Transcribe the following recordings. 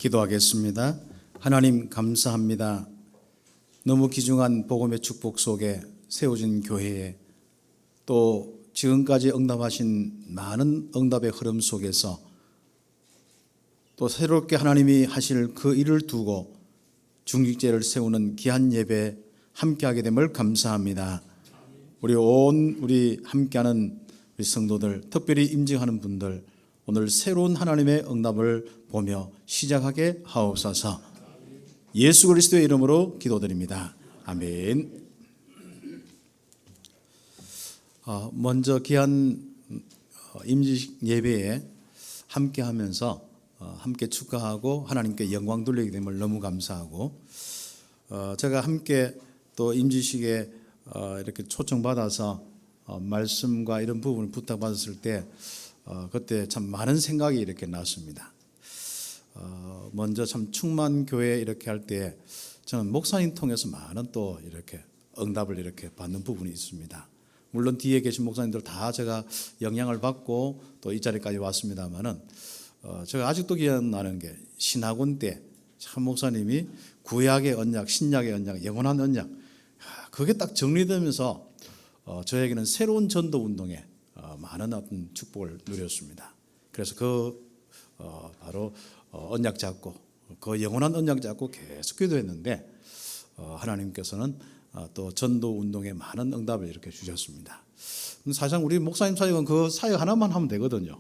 기도하겠습니다. 하나님 감사합니다. 너무 귀중한 복음의 축복 속에 세워진 교회에 또 지금까지 응답하신 많은 응답의 흐름 속에서 또 새롭게 하나님이 하실 그 일을 두고 중직제를 세우는 귀한 예배 함께하게 됨을 감사합니다. 우리 함께하는 우리 성도들, 특별히 임직하는 분들, 오늘 새로운 하나님의 응답을 보며 시작하게 하옵소서. 예수 그리스도의 이름으로 기도드립니다. 아멘. 먼저 귀한 임직 예배에 함께하면서 함께 축하하고 하나님께 영광 돌리게 됨을 너무 감사하고, 제가 함께 또 임직식에 이렇게 초청받아서 말씀과 이런 부분을 부탁받았을 때 그때 참 많은 생각이 이렇게 났습니다. 먼저 참 충만교회 이렇게 할 때 저는 목사님 통해서 많은 또 이렇게 응답을 이렇게 받는 부분이 있습니다. 물론 뒤에 계신 목사님들 다 제가 영향을 받고 또 이 자리까지 왔습니다만은 제가 아직도 기억나는 게 신학원 때 참 목사님이 구약의 언약, 신약의 언약, 영원한 언약, 그게 딱 정리되면서 저에게는 새로운 전도 운동에 많은 어떤 축복을 누렸습니다. 그래서 바로 언약 잡고 그 영원한 언약 잡고 계속 기도했는데 하나님께서는 또 전도 운동에 많은 응답을 이렇게 주셨습니다. 사실 우리 목사님 사역은 그 사역 하나만 하면 되거든요.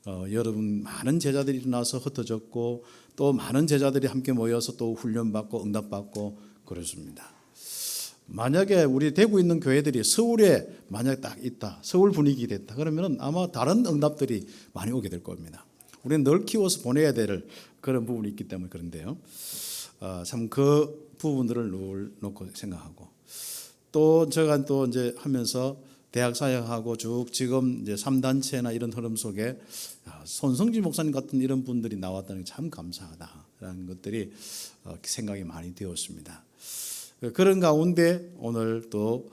여러분 많은 제자들이 일어나서 흩어졌고 또 많은 제자들이 함께 모여서 또 훈련받고 응답받고 그렇습니다. 만약에 우리 대구에 있는 교회들이 서울에 만약 딱 있다, 서울 분위기 됐다 그러면 아마 다른 응답들이 많이 오게 될 겁니다. 우리는 늘 키워서 보내야 될 그런 부분이 있기 때문에 그런데요. 참 그 부분들을 놓고 생각하고, 또 제가 또 이제 하면서 대학 사역하고 쭉 지금 이제 3단체나 이런 흐름 속에 손성지 목사님 같은 이런 분들이 나왔다는 게 참 감사하다라는 것들이 생각이 많이 되었습니다. 그런 가운데 오늘 또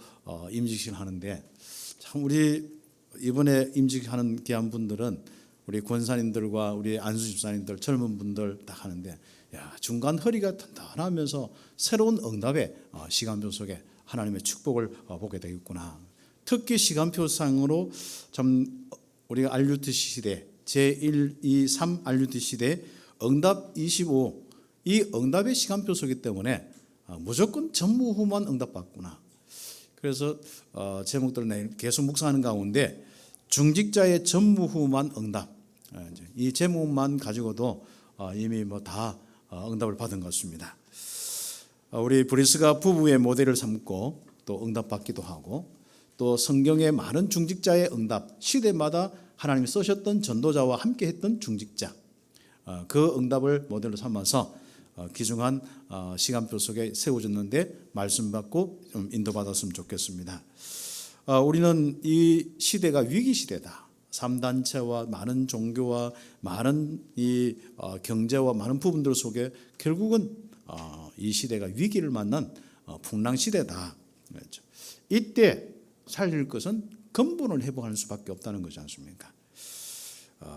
임직식을 하는데 참 우리 이번에 임직하는 귀한 분들은 우리 권사님들과 우리 안수 집사님들 젊은 분들 딱 하는데, 중간 허리가 단단하면서 새로운 응답의 시간표 속에 하나님의 축복을 보게 되겠구나. 특히 시간표상으로 참 우리가 RUT 시대 제1, 2, 3 RUT 시대 응답 25, 이 응답의 시간표 속이기 때문에 무조건 전무후무한 응답받구나. 그래서 제목들을 내일 계속 묵상하는 가운데 중직자의 전무후무한 응답, 이 제목만 가지고도 이미 다 응답을 받은 것 같습니다. 우리 브리스가 부부의 모델을 삼고 또 응답받기도 하고, 또 성경의 많은 중직자의 응답, 시대마다 하나님이 쓰셨던 전도자와 함께 했던 중직자, 그 응답을 모델로 삼아서 귀중한 시간표 속에 세워졌는데 말씀 받고 좀 인도받았으면 좋겠습니다. 우리는 이 시대가 위기 시대다. 3단체와 많은 종교와 많은 이 경제와 많은 부분들 속에 결국은 이 시대가 위기를 만난 풍랑 시대다. 그렇죠. 이때 살릴 것은 근본을 회복하는 수밖에 없다는 것이 않습니까?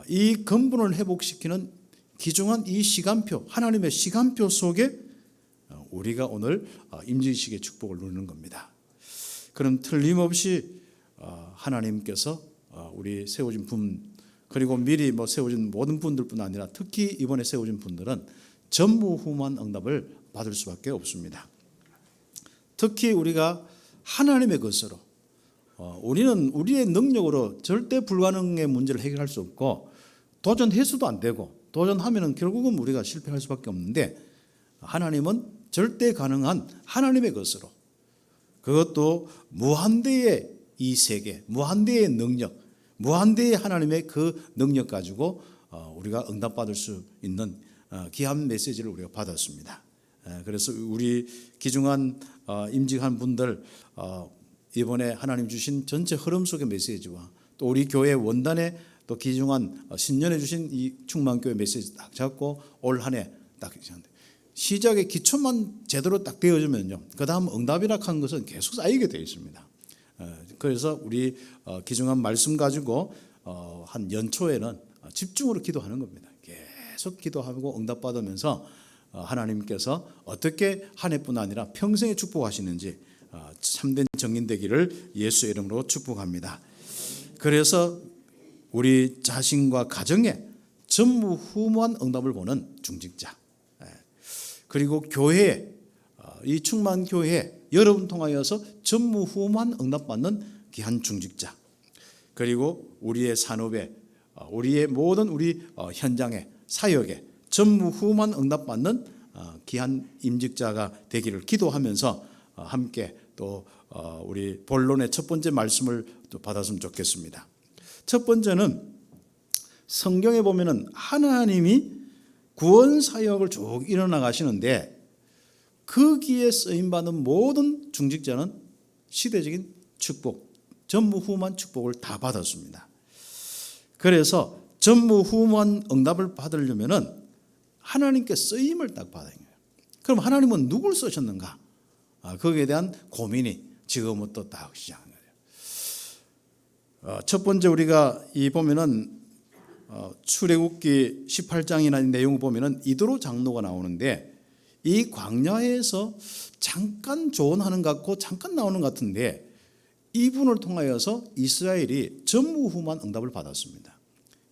이 근본을 회복시키는 귀중한 이 시간표, 하나님의 시간표 속에 우리가 오늘 임직식의 축복을 누리는 겁니다. 그럼 틀림없이 하나님께서 우리 세워진 분, 그리고 미리 세워진 모든 분들뿐 아니라 특히 이번에 세워진 분들은 전무후무한 응답을 받을 수밖에 없습니다. 특히 우리가 하나님의 것으로, 우리는 우리의 능력으로 절대 불가능의 문제를 해결할 수 없고 도전해서도 안 되고, 도전하면 결국은 우리가 실패할 수밖에 없는데 하나님은 절대 가능한 하나님의 것으로, 그것도 무한대의 이 세계, 무한대의 능력, 무한대의 하나님의 그 능력 가지고 우리가 응답받을 수 있는 귀한 메시지를 우리가 받았습니다. 그래서 우리 귀중한 임직한 분들, 이번에 하나님 주신 전체 흐름 속의 메시지와 또 우리 교회 원단의 또 귀중한 신년에 주신 이 충만교회 메시지 딱 잡고 올 한 해 딱 시작의 기초만 제대로 딱 되어주면요, 그 다음 응답이라 하는 것은 계속 쌓이게 되어 있습니다. 그래서 우리 귀중한 말씀 가지고 한 연초에는 집중으로 기도하는 겁니다. 계속 기도하고 응답받으면서 하나님께서 어떻게 한 해뿐 아니라 평생에 축복하시는지 참된 정인 되기를 예수의 이름으로 축복합니다. 그래서 우리 자신과 가정에 전무후무한 응답을 보는 중직자, 그리고 교회, 이 충만 교회 여러분 통하여서 전무후무한 응답받는 귀한 중직자, 그리고 우리의 산업에, 우리의 모든 우리 현장에, 사역에 전무후무한 응답받는 귀한 임직자가 되기를 기도하면서 함께 또 우리 본론의 첫 번째 말씀을 또 받았으면 좋겠습니다. 첫 번째는 성경에 보면은 하나님이 구원 사역을 쭉 일어나 가시는데 거기에 쓰임 받는 모든 중직자는 시대적인 축복, 전무후무한 축복을 다 받았습니다. 그래서 전무후무한 응답을 받으려면은 하나님께 쓰임을 딱 받아야 해요. 그럼 하나님은 누굴 쓰셨는가? 거기에 대한 고민이 지금부터 딱 시작한 거예요. 첫 번째 우리가 이 보면은 출애굽기 18장이나 내용을 보면은 이도로 장로가 나오는데 이 광야에서 잠깐 조언하는 것 같고 잠깐 나오는 것 같은데 이분을 통하여서 이스라엘이 전무후무한 응답을 받았습니다.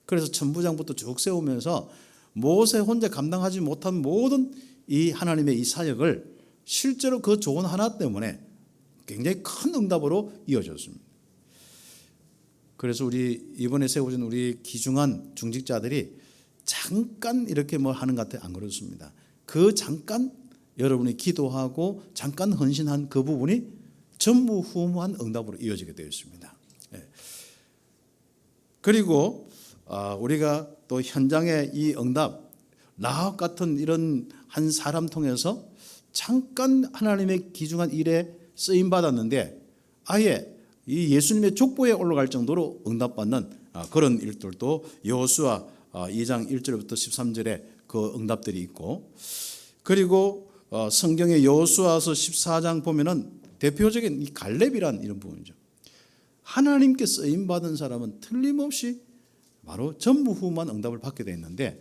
그래서 천부장부터 쭉 세우면서 모세 혼자 감당하지 못한 모든 이 하나님의 이 사역을 실제로 그 조언 하나 때문에 굉장히 큰 응답으로 이어졌습니다. 그래서 우리 이번에 세워진 우리 귀중한 중직자들이 잠깐 이렇게 뭐 하는 것 같아요. 안 그렇습니다. 그 잠깐 여러분이 기도하고 잠깐 헌신한 그 부분이 전무후무한 응답으로 이어지게 되어 있습니다. 그리고 우리가 또 현장의 이 응답, 라합 같은 이런 한 사람 통해서 잠깐 하나님의 귀중한 일에 쓰임 받았는데 아예 이 예수님의 족보에 올라갈 정도로 응답받는 그런 일들도 여호수아 2장 1절부터 13절에 그 응답들이 있고, 그리고 성경의 여호수아서 14장 보면은 대표적인 이 갈렙이란 이런 부분이죠. 하나님께 쓰임 받은 사람은 틀림없이 바로 전무후무한 응답을 받게 되어 있는데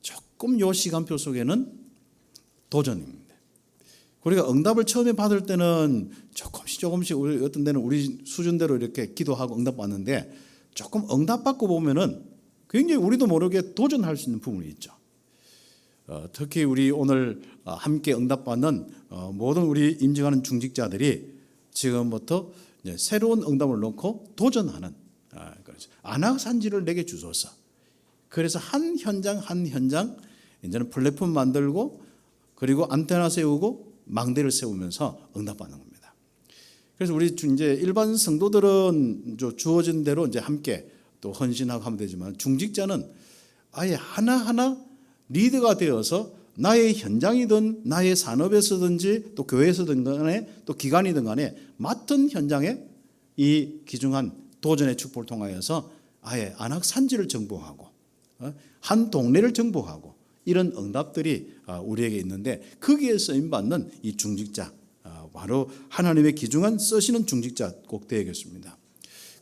조금 요 시간표 속에는 도전입니다. 우리가 응답을 처음에 받을 때는 조금씩 우리 어떤 데는 우리 수준대로 이렇게 기도하고 응답 받는데 조금 응답 받고 보면은 굉장히 우리도 모르게 도전할 수 있는 부분이 있죠. 특히 우리 오늘 함께 응답 받는 모든 우리 임직하는 중직자들이 지금부터 이제 새로운 응답을 놓고 도전하는, 그렇죠. 안악산지를 내게 주소서. 그래서 한 현장 이제는 플랫폼 만들고 그리고 안테나 세우고 망대를 세우면서 응답받는 겁니다. 그래서 우리 이제 일반 성도들은 주어진 대로 이제 함께 또 헌신하고 하면 되지만 중직자는 아예 하나하나 리더가 되어서 나의 현장이든 나의 산업에서든지 또 교회에서든 간에 또 기관이든 간에 맡은 현장에 이 귀중한 도전의 축복을 통하여서 아예 안악산지를 정복하고 한 동네를 정복하고 이런 응답들이 우리에게 있는데 거기에 쓰임받는 이 중직자, 바로 하나님의 귀중한 쓰시는 중직자 꼭 되어야겠습니다.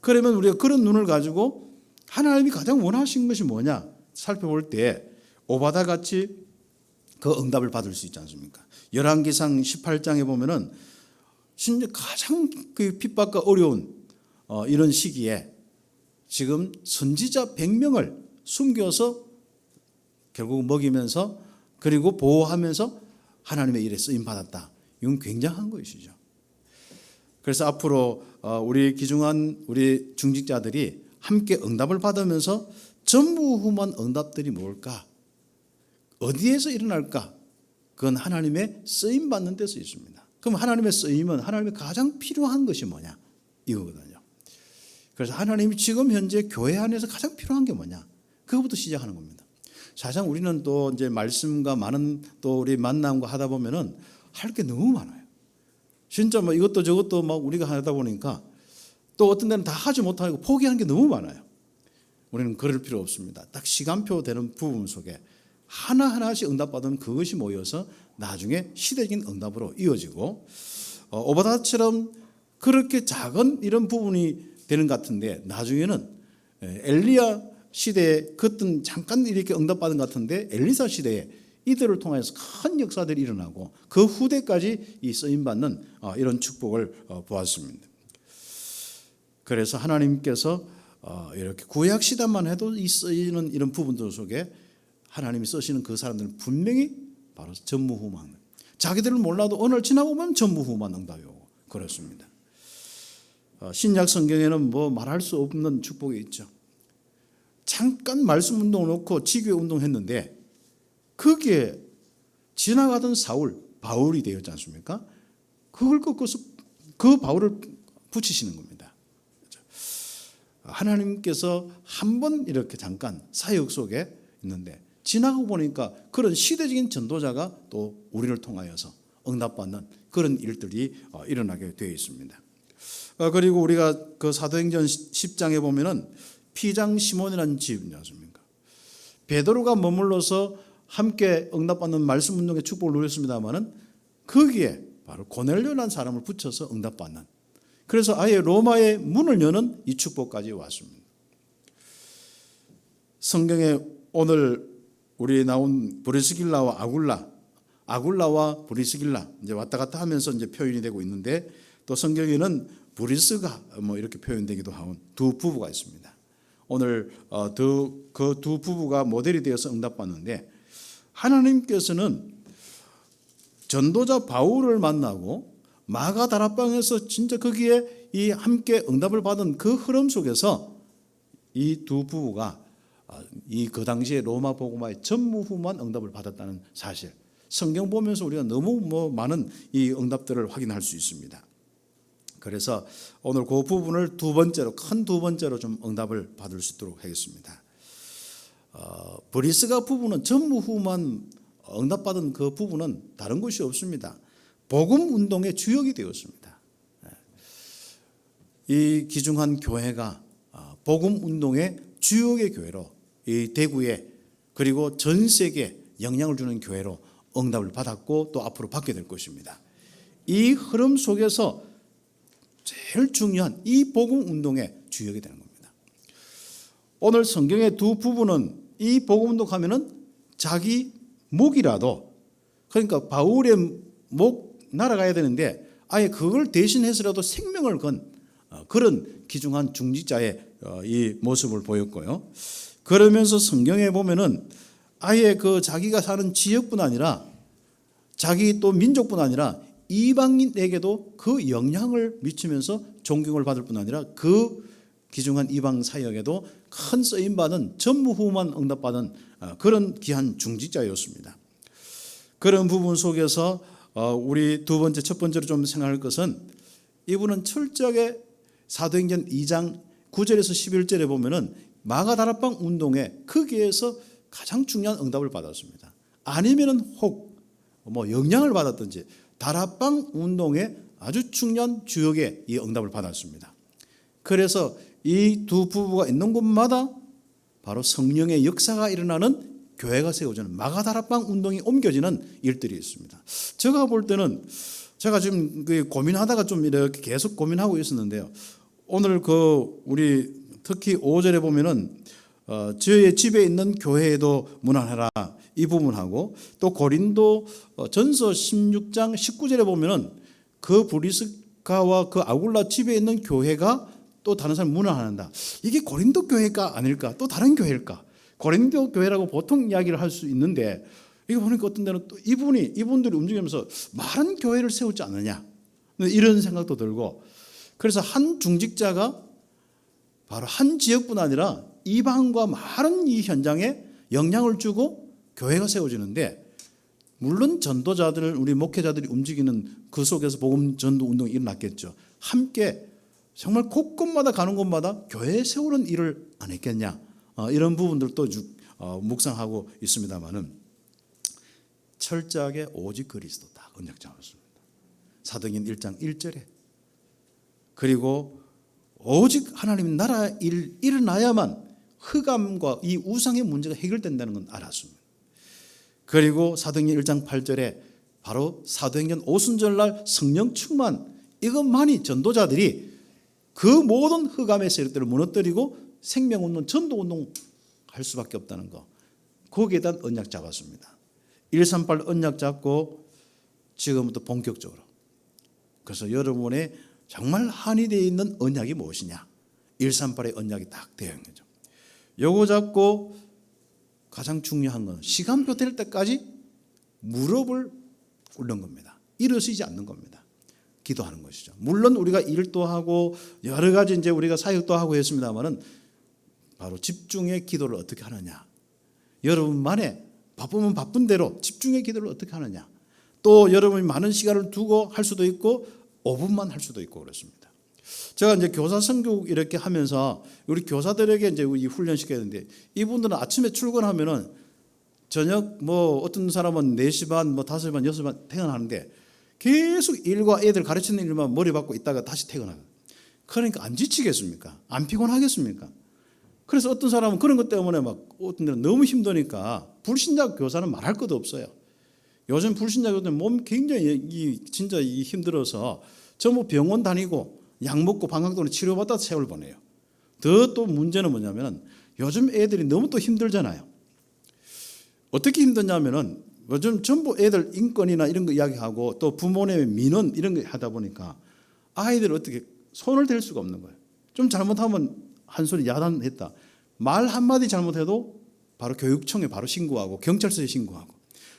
그러면 우리가 그런 눈을 가지고 하나님이 가장 원하신 것이 뭐냐 살펴볼 때 오바다 같이 그 응답을 받을 수 있지 않습니까? 열왕기상 18장에 보면은 심지어 가장 그 핍박과 어려운 이런 시기에 지금 선지자 100명을 숨겨서 결국 먹이면서 그리고 보호하면서 하나님의 일에 쓰임 받았다. 이건 굉장한 것이죠. 그래서 앞으로 우리 귀중한 우리 중직자들이 함께 응답을 받으면서 전무후무한 응답들이 뭘까? 어디에서 일어날까? 그건 하나님의 쓰임 받는 데서 있습니다. 그럼 하나님의 쓰임은 하나님의 가장 필요한 것이 뭐냐? 이거거든요. 그래서 하나님이 지금 현재 교회 안에서 가장 필요한 게 뭐냐? 그것부터 시작하는 겁니다. 사실상 우리는 또 이제 말씀과 많은 또 우리 만남과 하다 보면은 할 게 너무 많아요. 진짜 뭐 이것도 저것도 막 우리가 하다 보니까 또 어떤 데는 다 하지 못하고 포기하는 게 너무 많아요. 우리는 그럴 필요 없습니다. 딱 시간표 되는 부분 속에 하나하나씩 응답받으면 그것이 모여서 나중에 시대적인 응답으로 이어지고 오바다처럼 그렇게 작은 이런 부분이 되는 것 같은데 나중에는 엘리야 시대에 그때 잠깐 이렇게 응답받은 것 같은데 엘리사 시대에 이들을 통해서 큰 역사들이 일어나고 그 후대까지 이 쓰임받는 이런 축복을 보았습니다. 그래서 하나님께서 이렇게 구약 시대만 해도 이 쓰이는 이런 부분들 속에 하나님이 쓰시는 그 사람들은 분명히 바로 전무후무한, 자기들을 몰라도 어느 날 지나고 보면 전무후무한 응답이 오고 그렇습니다. 신약 성경에는 뭐 말할 수 없는 축복이 있죠. 잠깐 말씀 운동 놓고 지교회 운동했는데 거기에 지나가던 사울, 바울이 되었지 않습니까? 그걸 꺾어서 그 바울을 붙이시는 겁니다. 하나님께서 한 번 이렇게 잠깐 사역 속에 있는데 지나가고 보니까 그런 시대적인 전도자가 또 우리를 통하여서 응답받는 그런 일들이 일어나게 되어 있습니다. 그리고 우리가 그 사도행전 10장에 보면은 피장 시몬이라는 집이 있지 않습니까? 베드로가 머물러서 함께 응답받는 말씀 운동의 축복을 누렸습니다마는 거기에 바로 고넬료라는 사람을 붙여서 응답받는, 그래서 아예 로마의 문을 여는 이 축복까지 왔습니다. 성경에 오늘 우리 나온 브리스길라와 아굴라와 브리스길라 이제 왔다 갔다 하면서 이제 표현이 되고 있는데, 또 성경에는 브리스가 뭐 이렇게 표현되기도 하는 두 부부가 있습니다. 오늘 그 두 부부가 모델이 되어서 응답받는데, 하나님께서는 전도자 바울을 만나고 마가다락방에서 진짜 거기에 이 함께 응답을 받은 그 흐름 속에서 이 두 부부가 그 당시에 로마 복음화의 전무후무한 응답을 받았다는 사실, 성경 보면서 우리가 너무 많은 이 응답들을 확인할 수 있습니다. 그래서 오늘 그 부분을 큰 두 번째로 좀 응답을 받을 수 있도록 하겠습니다. 브리스가 부부는 전무후무한 응답받은 그 부분은 다른 것이 없습니다. 복음 운동의 주역이 되었습니다. 이 귀중한 교회가 복음 운동의 주역의 교회로 이 대구에 그리고 전 세계에 영향을 주는 교회로 응답을 받았고 또 앞으로 받게 될 것입니다. 이 흐름 속에서 제일 중요한 이 복음 운동의 주역이 되는 겁니다. 오늘 성경의 두 부부는 이 복음 운동하면은 자기 목이라도, 그러니까 바울의 목 날아가야 되는데 아예 그걸 대신해서라도 생명을 건 그런 귀중한 중직자의 이 모습을 보였고요. 그러면서 성경에 보면은 아예 그 자기가 사는 지역뿐 아니라 자기 또 민족뿐 아니라 이방인에게도 그 영향을 미치면서 존경을 받을 뿐 아니라 그 귀중한 이방 사역에도 큰 쓰임받은 전무후무한 응답받은 그런 귀한 중직자였습니다. 그런 부분 속에서 우리 첫 번째로 좀 생각할 것은, 이분은 철저하게 사도행전 2장 9절에서 11절에 보면은 마가다락방 운동에 거기에서 가장 중요한 응답을 받았습니다. 아니면은 혹 영향을 받았든지 다락방 운동의 아주 중요한 주역의 이 응답을 받았습니다. 그래서 이 두 부부가 있는 곳마다 바로 성령의 역사가 일어나는 교회가 세워지는 마가다락방 운동이 옮겨지는 일들이 있습니다. 제가 볼 때는 제가 지금 고민하다가 좀 이렇게 계속 고민하고 있었는데요. 오늘 우리 특히 5절에 보면은 저의 집에 있는 교회에도 문안하라 이 부분하고, 또 고린도 전서 16장 19절에 보면은 그 브리스가와 그 아굴라 집에 있는 교회가 또 다른 사람 문안한다. 이게 고린도 교회가 아닐까? 또 다른 교회일까? 고린도 교회라고 보통 이야기를 할 수 있는데, 이거 보니까 어떤 데는 또 이분들이 움직이면서 많은 교회를 세우지 않느냐 이런 생각도 들고, 그래서 한 중직자가 바로 한 지역뿐 아니라 이방과 많은 이 현장에 영향을 주고 교회가 세워지는데, 물론 전도자들, 우리 목회자들이 움직이는 그 속에서 복음 전도 운동이 일어났겠죠. 함께 정말 곳곳마다 가는 곳마다 교회 세우는 일을 안 했겠냐, 이런 부분들도 묵상하고 있습니다만은, 철저하게 오직 그리스도다 언약장이었습니다. 사도행전 1장 1절에 그리고 오직 하나님 나라 일 일어나야만 흑암과 이 우상의 문제가 해결된다는 건 알았습니다. 그리고 사도행전 1장 8절에 바로 사도행전 오순절날 성령 충만, 이것만이 전도자들이 그 모든 흑암의 세력들을 무너뜨리고 생명운동, 전도운동 할 수밖에 없다는 거. 거기에 대한 언약 잡았습니다. 138 언약 잡고 지금부터 본격적으로. 그래서 여러분의 정말 한이 되어 있는 언약이 무엇이냐? 138의 언약이 딱 되어 있는 거죠. 요거 잡고 가장 중요한 건 시간표 될 때까지 무릎을 꿇는 겁니다. 일어서지 않는 겁니다. 기도하는 것이죠. 물론 우리가 일도 하고 여러 가지 이제 우리가 사역도 하고 했습니다만은 바로 집중의 기도를 어떻게 하느냐. 여러분만의 바쁘면 바쁜 대로 집중의 기도를 어떻게 하느냐. 또 여러분이 많은 시간을 두고 할 수도 있고 5분만 할 수도 있고 그렇습니다. 제가 이제 교사 선교국 이렇게 하면서 우리 교사들에게 이제 이 훈련 시켜야 되는데 이분들은 아침에 출근하면은 저녁 뭐 어떤 사람은 4시 반, 뭐 5시 반, 6시 반 퇴근하는데 계속 일과 애들 가르치는 일만 머리 받고 있다가 다시 퇴근하고. 그러니까 안 지치겠습니까? 안 피곤하겠습니까? 그래서 어떤 사람은 그런 것 때문에 막 어떤 데는 너무 힘드니까 불신자 교사는 말할 것도 없어요. 요즘 불신자 교사는 몸 굉장히 진짜 힘들어서 전부 병원 다니고 약 먹고 방광도로 치료받다 세월 보내요. 더 또 문제는 뭐냐면 요즘 애들이 너무 또 힘들잖아요. 어떻게 힘드냐면은 요즘 전부 애들 인권이나 이런 거 이야기하고 또 부모님의 민원 이런 거 하다 보니까 아이들 어떻게 손을 댈 수가 없는 거예요. 좀 잘못하면 한 소리 야단했다. 말 한마디 잘못해도 바로 교육청에 바로 신고하고 경찰서에 신고하고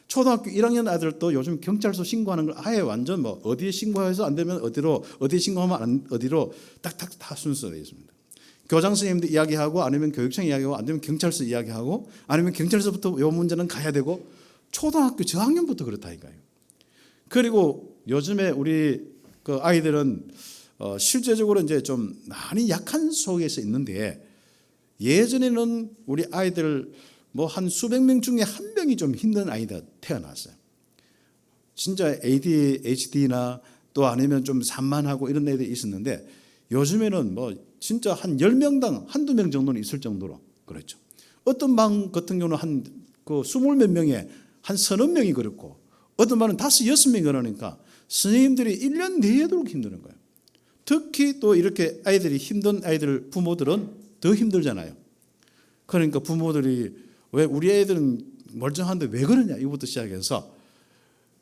초등학교 1학년 아들도 요즘 경찰서 신고하는 걸 아예 완전 뭐 어디에 신고해서 안 되면 어디로 어디에 신고하면 어디로 딱딱 다 순서가 있습니다. 교장 선생님도 이야기하고 아니면 교육청 이야기하고 안 되면 경찰서 이야기하고 아니면 경찰서부터 요 문제는 가야 되고 초등학교 저학년부터 그렇다니까요. 그리고 요즘에 우리 그 아이들은 실제적으로 이제 좀 많이 약한 속에서 있는데 예전에는 우리 아이들 뭐 한 수백 명 중에 한 명이 좀 힘든 아이가 태어났어요. 진짜 ADHD나 또 아니면 좀 산만하고 이런 애들이 있었는데 요즘에는 뭐 진짜 한 10명당 한두 명 정도는 있을 정도로 그렇죠. 어떤 방 같은 경우는 한 그 20몇 명에 한 30명이 그렇고 어떤 반은 5, 6명이 그러니까 선생님들이 1년 내도록 힘드는 거예요. 특히 또 이렇게 아이들이 힘든 아이들 부모들은 더 힘들잖아요. 그러니까 부모들이 왜 우리 애들은 멀쩡한데 왜 그러냐 이거부터 시작해서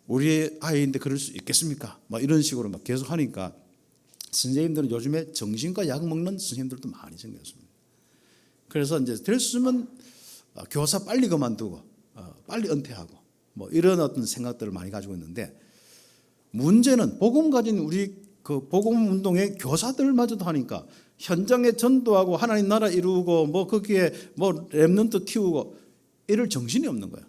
우리 아이인데 그럴 수 있겠습니까? 막 이런 식으로 막 계속 하니까 선생님들은 요즘에 정신과 약 먹는 선생님들도 많이 생겼습니다. 그래서 이제 될 수 있으면 교사 빨리 그만두고 빨리 은퇴하고 뭐 이런 어떤 생각들을 많이 가지고 있는데 문제는 복음 가진 우리 그 복음 운동의 교사들마저도 하니까 현장에 전도하고 하나님 나라 이루고 뭐 거기에 뭐 렘넌트 키우고 이럴 정신이 없는 거예요.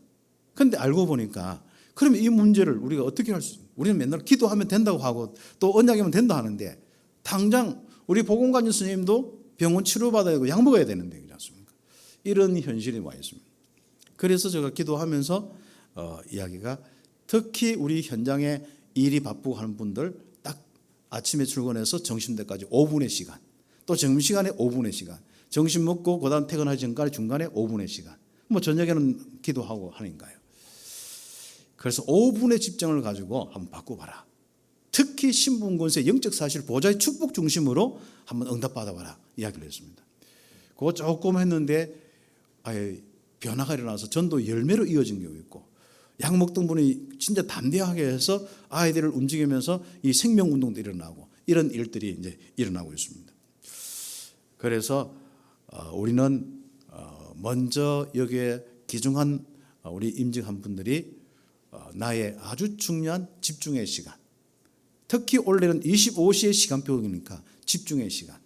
그런데 알고 보니까 그러면 이 문제를 우리가 어떻게 할 수? 우리는 맨날 기도하면 된다고 하고 또 언약이면 된다 하는데 당장 우리 복음 가진 선생님도 병원 치료받아야 되고 약 먹어야 되는데 그렇지 않습니까? 이런 현실이 와 있습니다. 그래서 제가 기도하면서 이야기가 특히 우리 현장에 일이 바쁘고 하는 분들 딱 아침에 출근해서 점심때까지 5분의 시간 또 점심시간에 5분의 시간 점심 먹고 그다음 퇴근하기 전까지 중간에 5분의 시간 뭐 저녁에는 기도하고 하니까요. 그래서 5분의 집중을 가지고 한번 바꿔봐라. 특히 신분권세 영적 사실 보좌의 축복 중심으로 한번 응답받아봐라 이야기를 했습니다. 그거 조금 했는데 아예 변화가 일어나서 전도 열매로 이어진 경우 있고 약 먹던 분이 진짜 담대하게 해서 아이들을 움직이면서 이 생명운동도 일어나고 이런 일들이 이제 일어나고 있습니다. 그래서 우리는 먼저 여기에 귀중한 우리 임직한 분들이 나의 아주 중요한 집중의 시간 특히 올해는 25시의 시간표이니까 집중의 시간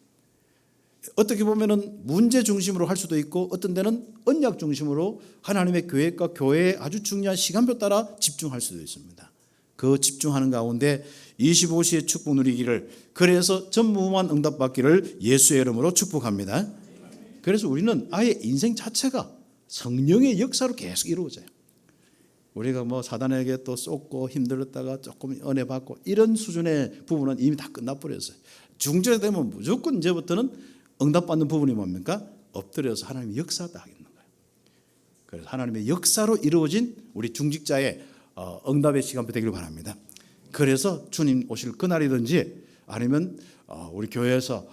어떻게 보면은 문제 중심으로 할 수도 있고 어떤 데는 언약 중심으로 하나님의 계획과 교회의 아주 중요한 시간표 따라 집중할 수도 있습니다. 그 집중하는 가운데 25시의 축복 누리기를 그래서 전무후무한 응답받기를 예수의 이름으로 축복합니다. 그래서 우리는 아예 인생 자체가 성령의 역사로 계속 이루어져요. 우리가 뭐 사단에게 또 쏟고 힘들었다가 조금 은혜 받고 이런 수준의 부분은 이미 다 끝나버렸어요. 중절에 되면 무조건 이제부터는 응답받는 부분이 뭡니까? 엎드려서 하나님의 역사 딱 있는 거예요. 그래서 하나님의 역사로 이루어진 우리 중직자의 응답의 시간표 되기를 바랍니다. 그래서 주님 오실 그날이든지 아니면 우리 교회에서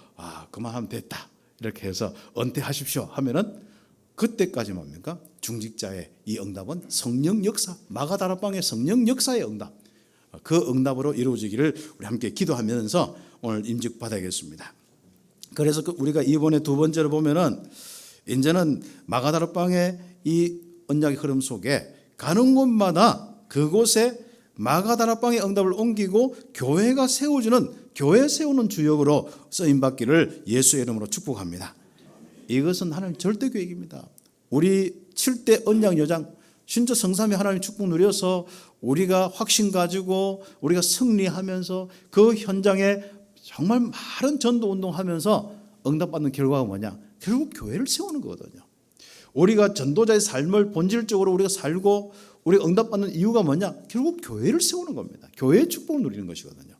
그만하면 됐다 이렇게 해서 은퇴하십시오 하면은 그때까지 뭡니까? 중직자의 이 응답은 성령 역사, 마가다락방의 성령 역사의 응답, 그 응답으로 이루어지기를 우리 함께 기도하면서 오늘 임직 받아야겠습니다. 그래서 우리가 이번에 두 번째로 보면은 이제는 마가다락방의 이 언약의 흐름 속에 가는 곳마다 그곳에 마가다락방의 응답을 옮기고 교회가 세워주는, 교회 세우는 주역으로 쓰임받기를 예수의 이름으로 축복합니다. 이것은 하나님 절대 계획입니다. 우리 7대 언약 여장 진짜 성삼위 하나님 축복 누려서 우리가 확신 가지고 우리가 승리하면서 그 현장에 정말 많은 전도 운동하면서 응답받는 결과가 뭐냐? 결국 교회를 세우는 거거든요. 우리가 전도자의 삶을 본질적으로 우리가 살고 우리가 응답받는 이유가 뭐냐? 결국 교회를 세우는 겁니다. 교회의 축복을 누리는 것이거든요.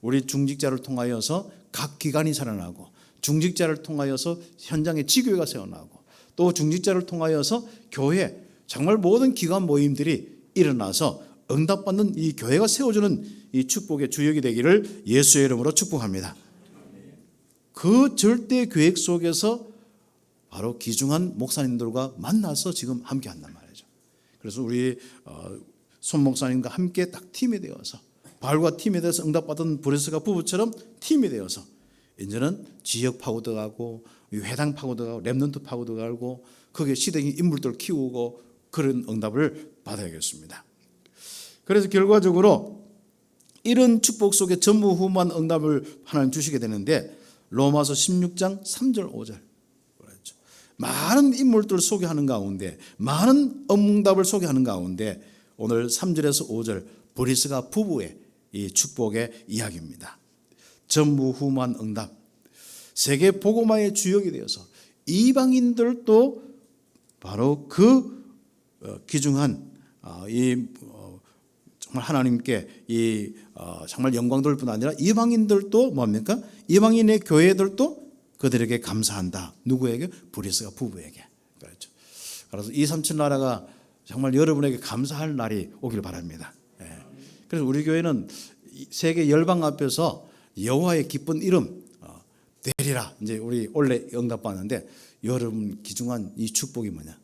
우리 중직자를 통하여서 각 기관이 살아나고, 중직자를 통하여서 현장에 지교회가 세워나고, 또 중직자를 통하여서 교회 정말 모든 기관 모임들이 일어나서 응답받는 이 교회가 세워주는 이 축복의 주역이 되기를 예수의 이름으로 축복합니다. 그 절대 계획 속에서 바로 귀중한 목사님들과 만나서 지금 함께 한단 말이죠. 그래서 우리 손 목사님과 함께 딱 팀이 되어서, 바울과 팀에 대해서 응답받은 브레스가 부부처럼 팀이 되어서 이제는 지역 파고 들어가고 회당 파고 들어가고 렘넌트 파고 들어가고 거기에 시대적인 인물들을 키우고 그런 응답을 받아야겠습니다. 그래서 결과적으로 이런 축복 속에 전무후무한 응답을 하나님 주시게 되는데, 로마서 16장 3절 5절 그렇죠. 많은 인물들을 소개하는 가운데, 많은 응답을 소개하는 가운데 오늘 3절에서 5절 브리스가 부부의 이 축복의 이야기입니다. 전무후무한 응답, 세계 복음화의 주역이 되어서 이방인들도 바로 그 귀중한 이 정말 하나님께 이 정말 영광 돌릴 뿐 아니라 이방인들도 뭡니까? 이방인의 교회들도 그들에게 감사한다. 누구에게? 브리스가 부부에게. 그렇죠. 그래서 237 나라가 정말 여러분에게 감사할 날이 오길 바랍니다. 그래서 우리 교회는 세계 열방 앞에서 여호와의 기쁜 이름 되리라. 이제 우리 원래 응답받는데, 여러분 귀중한 이 축복이 뭐냐?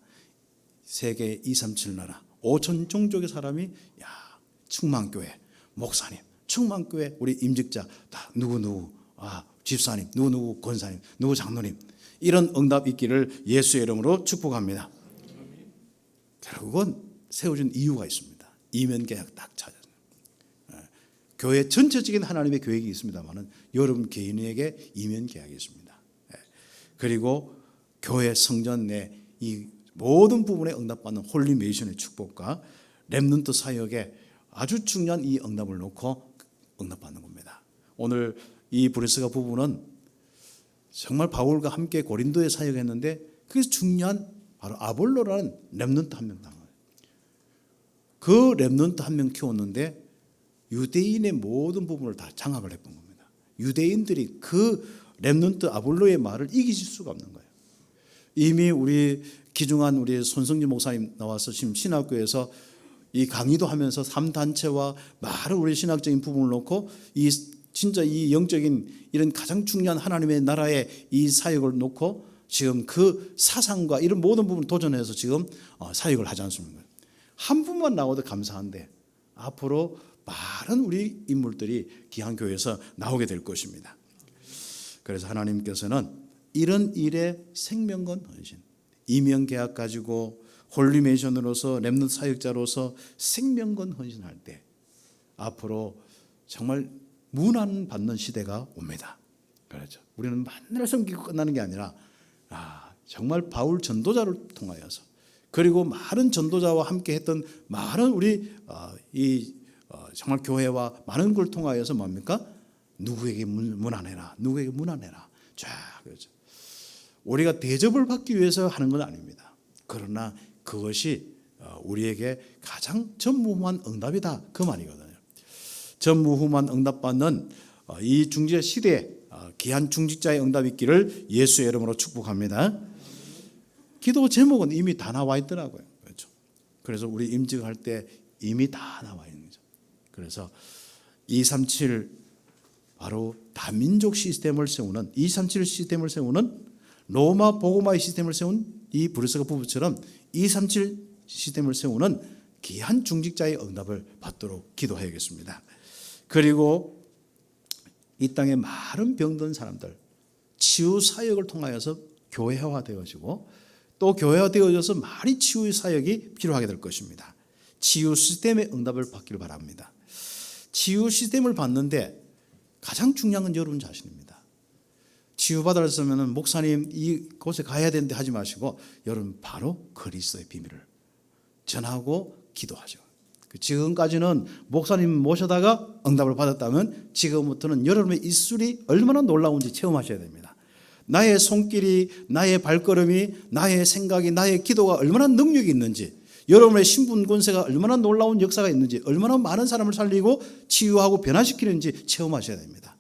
세계 237 나라 5천 종족의 사람이 충만교회 목사님, 충만교회 우리 임직자 다 누구 집사님, 누구 권사님, 누구 장로님, 이런 응답 있기를 예수의 이름으로 축복합니다. 결국은 세워진 이유가 있습니다. 이면계약 딱 찾아요. 교회 전체적인 하나님의 계획이 있습니다만은 여러분 개인에게 이면계약이 있습니다. 그리고 교회 성전 내 이 모든 부분에 응답받는 홀리 메이션의 축복과 렘넌트 사역에 아주 중요한 이 응답을 놓고 응답받는 겁니다. 오늘 이 브레스가 부부는 정말 바울과 함께 고린도에 사역했는데, 그게 중요한 바로 아볼로라는 렘넌트 한 명 당한 거예요. 그 렘넌트 한 명 키웠는데 유대인의 모든 부분을 다 장악을 했던 겁니다. 유대인들이 그 렘넌트 아볼로의 말을 이기실 수가 없는 거예요. 이미 우리 귀중한 우리 손성진 목사님 나와서 지금 신학교에서 이 강의도 하면서 3단체와 많은 우리 신학적인 부분을 놓고 이 진짜 이 영적인 이런 가장 중요한 하나님의 나라의 이 사역을 놓고 지금 그 사상과 이런 모든 부분을 도전해서 지금 사역을 하지 않습니까? 한 분만 나와도 감사한데 앞으로 많은 우리 인물들이 귀한 교회에서 나오게 될 것입니다. 그래서 하나님께서는 이런 일에 생명건 헌신, 이명계약 가지고 홀리메이션으로서 렘넌트 사역자로서 생명건 헌신할 때 앞으로 정말 문안 받는 시대가 옵니다. 그렇죠. 우리는 만날 섬기고 끝나는 게 아니라 정말 바울 전도자를 통하여서, 그리고 많은 전도자와 함께 했던 많은 우리 정말 교회와 많은 걸 통하여서 뭡니까? 누구에게 문안해라, 누구에게 문안해라. 자, 그렇죠. 우리가 대접을 받기 위해서 하는 건 아닙니다. 그러나 그것이 우리에게 가장 전무후무한 응답이다, 그 말이거든요. 전무후무한 응답받는 이 중직자 시대에 귀한 중직자의 응답이 있기를 예수의 이름으로 축복합니다. 기도 제목은 이미 다 나와 있더라고요. 그렇죠. 그래서 우리 임직할 때 이미 다 나와 있는 거죠. 그래서 237 바로 다민족 시스템을 세우는 237 시스템을 세우는 로마 복음화의 시스템을 세운 이 브루스가 부부처럼 237 시스템을 세우는 귀한 중직자의 응답을 받도록 기도해야겠습니다. 그리고 이 땅에 많은 병든 사람들 치유 사역을 통하여서 교회화되어지고 또 교회화되어져서 많이 치유 사역이 필요하게 될 것입니다. 치유 시스템의 응답을 받기를 바랍니다. 치유 시스템을 받는데 가장 중요한 건 여러분 자신입니다. 치유받았으면 목사님 이곳에 가야 되는데 하지 마시고 여러분 바로 그리스도의 비밀을 전하고 기도하죠. 지금까지는 목사님 모셔다가 응답을 받았다면 지금부터는 여러분의 입술이 얼마나 놀라운지 체험하셔야 됩니다. 나의 손길이, 나의 발걸음이, 나의 생각이, 나의 기도가 얼마나 능력이 있는지, 여러분의 신분 권세가 얼마나 놀라운 역사가 있는지, 얼마나 많은 사람을 살리고 치유하고 변화시키는지 체험하셔야 됩니다.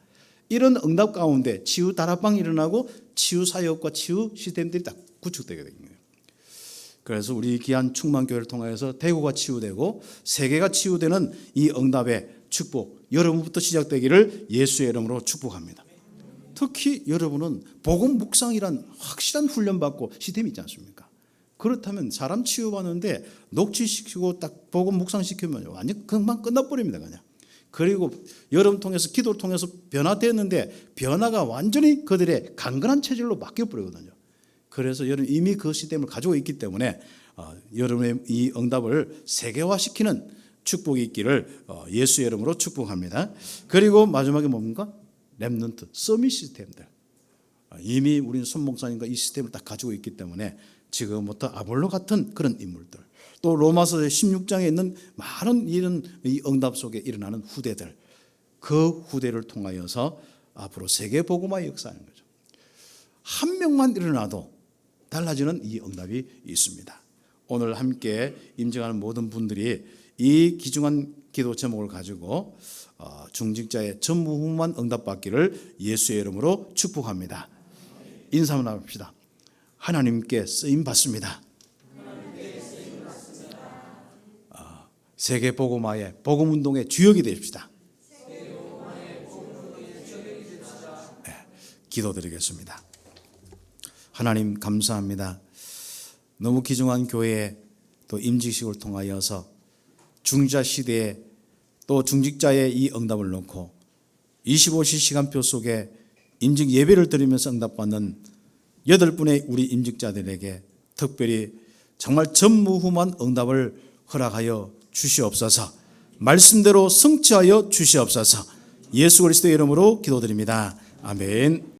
이런 응답 가운데 치유 다락방이 일어나고 치유 사역과 치유 시스템들이 딱 구축되게 되는 거예요. 그래서 우리 귀한 충만교회를 통해서 대구가 치유되고 세계가 치유되는 이 응답의 축복 여러분부터 시작되기를 예수의 이름으로 축복합니다. 특히 여러분은 복음 묵상이란 확실한 훈련받고 시스템이 있지 않습니까? 그렇다면 사람 치유받는데 녹취시키고 딱 복음 묵상시키면 완전 금방 끝나버립니다. 그냥. 그리고 여러분 통해서 기도를 통해서 변화되었는데 변화가 완전히 그들의 강건한 체질로 바뀌어버리거든요. 그래서 여러분 이미 그 시스템을 가지고 있기 때문에 여러분의 이 응답을 세계화시키는 축복이 있기를 예수의 이름으로 축복합니다. 그리고 마지막에 뭡니까? 렘넌트, 서밋 시스템들. 이미 우리는 손 목사님과 이 시스템을 다 가지고 있기 때문에 지금부터 아볼로 같은 그런 인물들, 또 로마서 16장에 있는 많은 이런 이 응답 속에 일어나는 후대들, 그 후대를 통하여서 앞으로 세계 복음화의 역사하는 거죠. 한 명만 일어나도 달라지는 이 응답이 있습니다. 오늘 함께 임증하는 모든 분들이 이 귀중한 기도 제목을 가지고 중직자의 전무후무한 응답받기를 예수의 이름으로 축복합니다. 인사 한번 나눕시다. 하나님께 쓰임 받습니다. 세계 복음화의 복음 운동의 주역이 되십시다. 네, 기도드리겠습니다. 하나님 감사합니다. 너무 귀중한 교회에 또 임직식을 통하여서 중직자 시대에 또 중직자의 이 응답을 놓고 25시 시간표 속에 임직 예배를 드리면서 응답받는 8분의 우리 임직자들에게 특별히 정말 전무후무한 응답을 허락하여 주시옵소서. 말씀대로 성취하여 주시옵소서. 예수 그리스도의 이름으로 기도드립니다. 아멘.